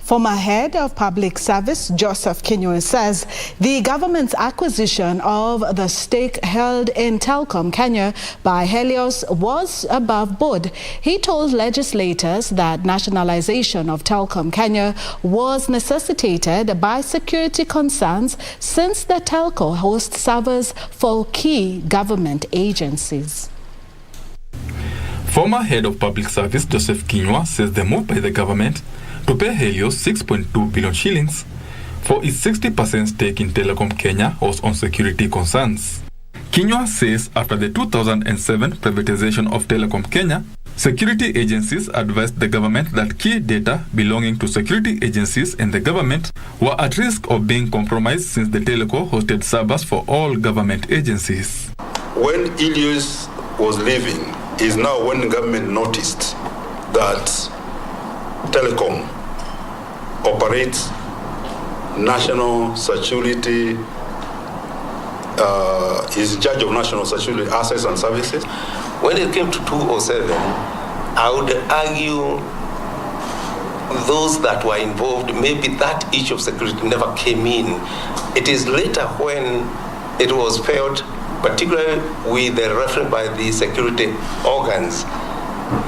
Former head of Public Service Joseph Kinyua says the government's acquisition of the stake held in Telkom Kenya by Helios was above board. He told legislators that nationalization of Telkom Kenya was necessitated by security concerns since the telco hosts servers for key government agencies. Former head of Public Service Joseph Kinyua says the move by the government to pay Helios 6.2 billion shillings for its 60% stake in Telkom Kenya was on security concerns. Kinyua says after the 2007 privatization of Telkom Kenya, security agencies advised the government that key data belonging to security agencies and the government were at risk of being compromised since the telco hosted servers for all government agencies. When Helios was leaving is now when the government noticed that Telkom operates national security, is in charge of national security assets and services. When it came to 207, I would argue those that were involved, maybe that issue of security never came in. It is later when it was felt, particularly with the reference by the security organs,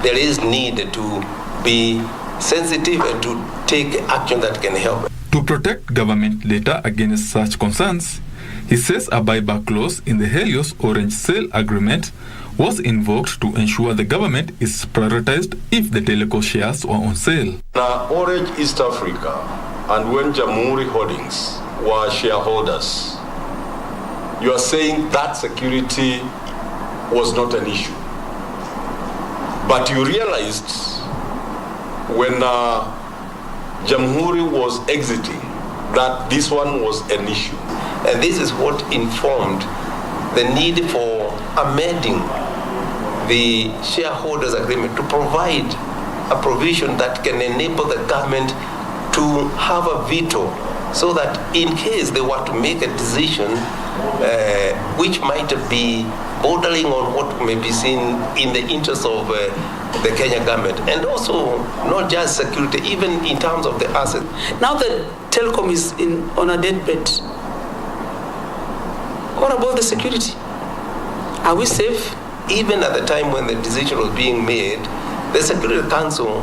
there is need to be sensitive and to take action that can help. To protect government data against such concerns, he says a buyback clause in the Helios Orange sale agreement was invoked to ensure the government is prioritized if the teleco shares were on sale. Now, Orange East Africa and when Jamhuri Holdings were shareholders, you are saying that security was not an issue. But you realized when Jamhuri was exiting that this one was an issue. And this is what informed the need for amending the shareholders agreement to provide a provision that can enable the government to have a veto so that in case they were to make a decision which might be bordering on what may be seen in the interest of the Kenya government, and also not just security, even in terms of the asset. Now that Telkom is on a deathbed, what about the security? Are we safe? Even at the time when the decision was being made, the Security Council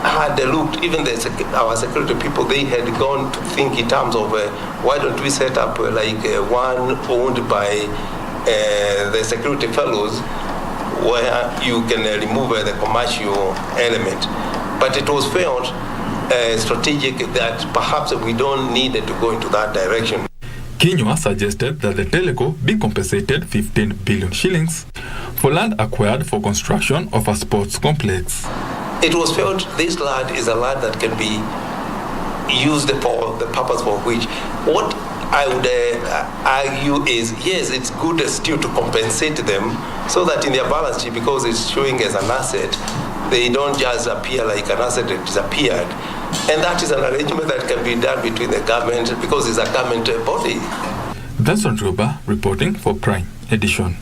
had looked, even our security people, they had gone to think in terms of why don't we set up one owned by the security fellows where you can remove the commercial element. But it was felt strategic that perhaps we don't need to go into that direction. Kinyua suggested that the teleco be compensated 15 billion shillings for land acquired for construction of a sports complex. It was felt this land is a land that can be used for the purpose for which. What I would argue is, yes, it's good still to compensate them so that in their balance sheet, because it's showing as an asset, they don't just appear like an asset that disappeared. And that is an arrangement that can be done between the government because it's a government body. Benson Ruba reporting for Prime Edition.